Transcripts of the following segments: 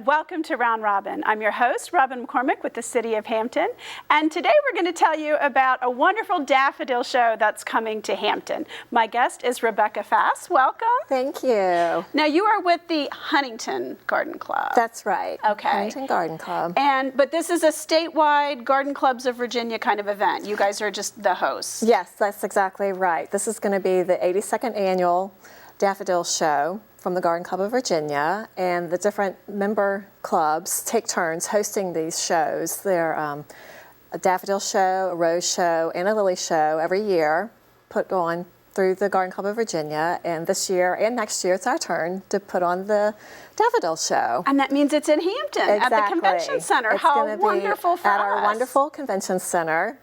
welcome to Round Robin. I'm your host, Robin McCormick with the City of Hampton, and today we're going to tell you about a wonderful daffodil show that's coming to Hampton. My guest is Rebecca Fass. Welcome. Thank you. Now you are with the Huntington Garden Club. That's right. Okay. Huntington Garden Club. But this is a statewide Garden Clubs of Virginia kind of event. You guys are just the hosts. Yes, that's exactly right. This is going to be the 82nd annual Daffodil Show from the Garden Club of Virginia, and the different member clubs take turns hosting these shows. They're a daffodil show, a rose show, and a lily show every year, put on through the Garden Club of Virginia. And this year and next year, it's our turn to put on the Daffodil Show. And that means it's in Hampton at the convention center. It's How wonderful for us. At our wonderful convention center.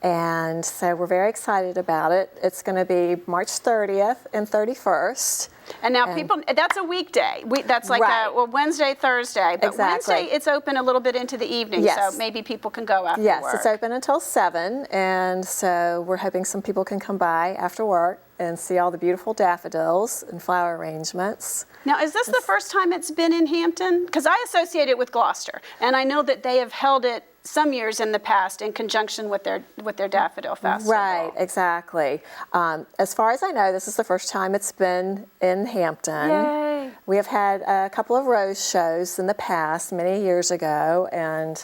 And so we're very excited about it. It's going to be March 30th and 31st. And now people, that's a weekday. That's like a Wednesday, Thursday. But exactly. Wednesday, it's open a little bit into the evening, yes. so maybe people can go after yes, work. Yes, it's open until 7, and so we're hoping some people can come by after work and see all the beautiful daffodils and flower arrangements. Now, is this the first time it's been in Hampton? Because I associate it with Gloucester, and I know that they have held it some years in the past in conjunction with their Daffodil Festival. Right, exactly. As far as I know, this is the first time it's been in Hampton. Yay. We have had a couple of rose shows in the past, many years ago, and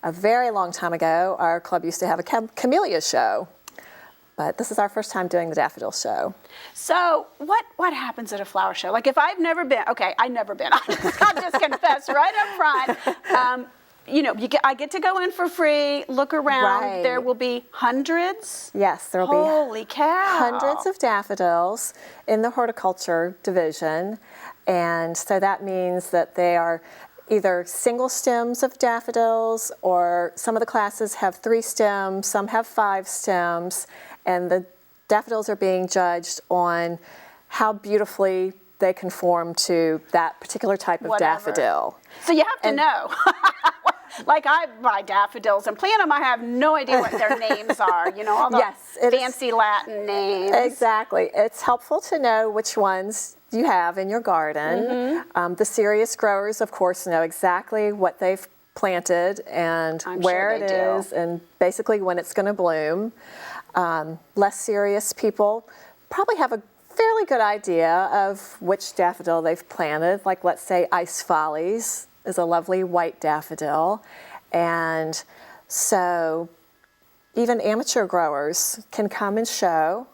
a very long time ago, our club used to have a camellia show. But this is our first time doing the Daffodil Show. So what happens at a flower show? Like if I've never been, okay, I've never been. I'll just confess right up front. You know, I get to go in for free, look around. Right. There will be hundreds. Yes, there will be. Holy cow. Hundreds of daffodils in the horticulture division. And so that means that they are either single stems of daffodils, or some of the classes have 3 stems, some have 5 stems. And the daffodils are being judged on how beautifully they conform to that particular type of daffodil. So you have to know. Like I buy daffodils and plant them, I have no idea what their names are, you know, all the fancy Latin names. Exactly. It's helpful to know which ones you have in your garden. Mm-hmm. The serious growers, of course, know exactly what they've planted and where it is and basically when it's going to bloom. Less serious people probably have a fairly good idea of which daffodil they've planted, like let's say Ice Follies is a lovely white daffodil, and so even amateur growers can come and show.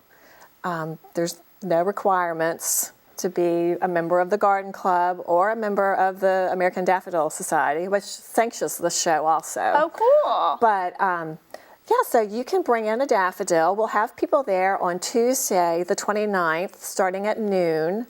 There's no requirements to be a member of the Garden Club or a member of the American Daffodil Society, which sanctions the show also. Oh, cool. But yeah, so you can bring in a daffodil. We'll have people there on Tuesday, the 29th, starting at noon,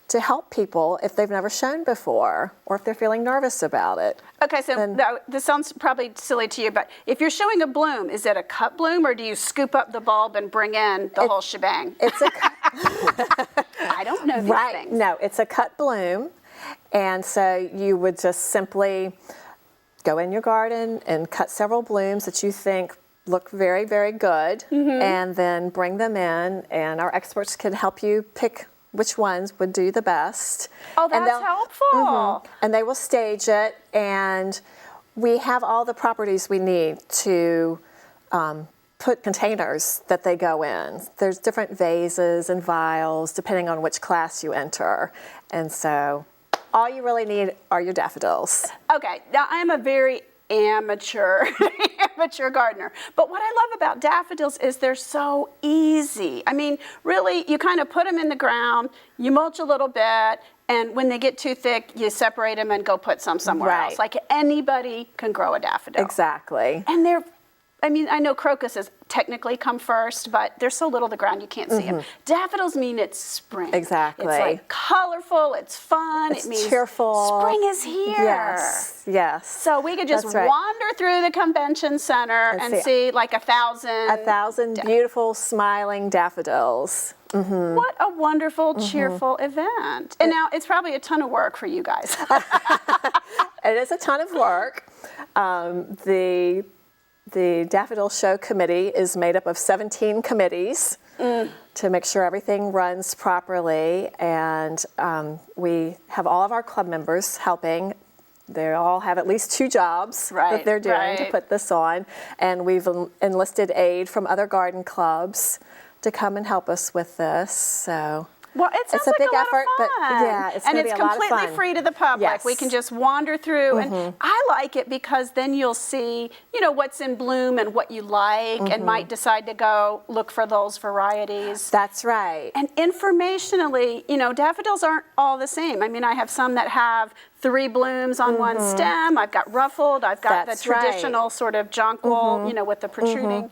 to help people if they've never shown before or if they're feeling nervous about it. Okay, so this sounds probably silly to you, but if you're showing a bloom, is it a cut bloom or do you scoop up the bulb and bring in the whole shebang? It's a I don't know these things. No, it's a cut bloom, and so you would just simply go in your garden and cut several blooms that you think look very, very good, and then bring them in, and our experts can help you pick which ones would do the best. Oh, that's helpful. And they will stage it, and we have all the properties we need to put containers that they go in. There's different vases and vials depending on which class you enter, and so all you really need are your daffodils. Okay, now I am a very amateur gardener. But what I love about daffodils is they're so easy. I mean, really, you kind of put them in the ground, you mulch a little bit, and when they get too thick, you separate them and go put some somewhere else. Like anybody can grow a daffodil. Exactly. And I mean, I know crocuses technically come first, but they're so little to the ground you can't see them. Daffodils mean it's spring. Exactly. It's like colorful, it's fun. It means cheerful. Spring is here. Yes, yes. So we could just wander through the convention center and see like 1,000. 1,000 beautiful, smiling daffodils. Mm-hmm. What a wonderful, cheerful event. And now it's probably a ton of work for you guys. It is a ton of work. The Daffodil Show Committee is made up of 17 committees to make sure everything runs properly, and we have all of our club members helping They all have at least 2 jobs that they're doing to put this on. And we've enlisted aid from other garden clubs to come and help us with this. So. Well, it sounds it's a like big a lot effort, of fun. but yeah, it's and going to it's be a lot of completely fun. free to the public. Yes. We can just wander through, and I like it because then you'll see, you know, what's in bloom and what you like, and might decide to go look for those varieties. That's right. And informationally, you know, daffodils aren't all the same. I mean, I have some that have 3 blooms on one stem. I've got ruffled. I've got the traditional sort of jonquil, you know, with the protruding.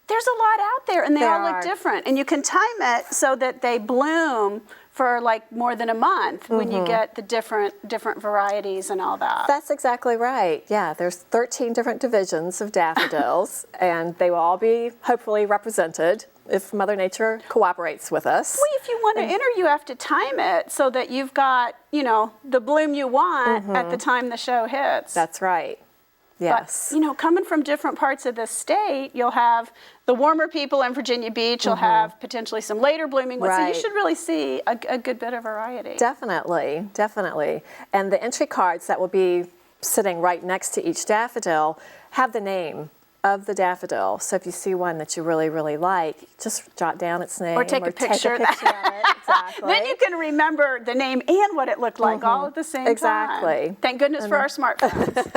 There's a lot out there, and they all look different. And you can time it so that they bloom for like more than a month when you get the different varieties and all that. That's exactly right. Yeah, there's 13 different divisions of daffodils, and they will all be hopefully represented if Mother Nature cooperates with us. Well, if you want to enter, you have to time it so that you've got, you know, the bloom you want at the time the show hits. That's right. Yes. But, you know, coming from different parts of the state, you'll have the warmer people in Virginia Beach, you'll have potentially some later blooming ones. So you should really see a good bit of variety. Definitely, definitely. And the entry cards that will be sitting right next to each daffodil have the name of the daffodil. So if you see one that you really, really like, just jot down its name. Or take a picture of it. Exactly. Then you can remember the name and what it looked like all at the same time. Exactly. Thank goodness for our smartphones.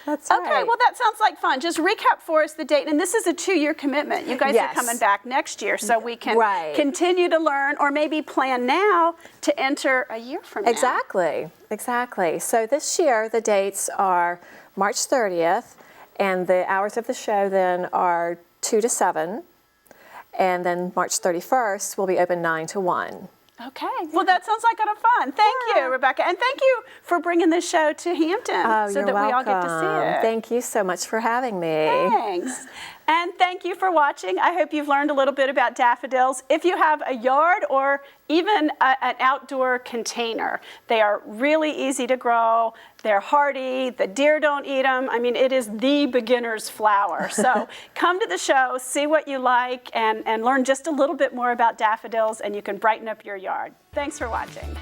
That's right. Okay, well, that sounds like fun. Just recap for us the date. And this is a 2-year commitment. You guys are coming back next year, so we can continue to learn or maybe plan now to enter a year from now. Exactly, exactly. So this year, the dates are March 30th, and the hours of the show then are 2 to 7. And then March 31st will be open 9 to 1. Okay. Well, that sounds like a lot of fun. Thank you, Rebecca. And thank you for bringing this show to Hampton so that we all get to see it. Thank you so much for having me. Thanks. And thank you for watching. I hope you've learned a little bit about daffodils. If you have a yard or even an outdoor container, they are really easy to grow. They're hardy. The deer don't eat them. I mean, it is the beginner's flower. So come to the show, see what you like, and learn just a little bit more about daffodils, and you can brighten up your yard. Thanks for watching.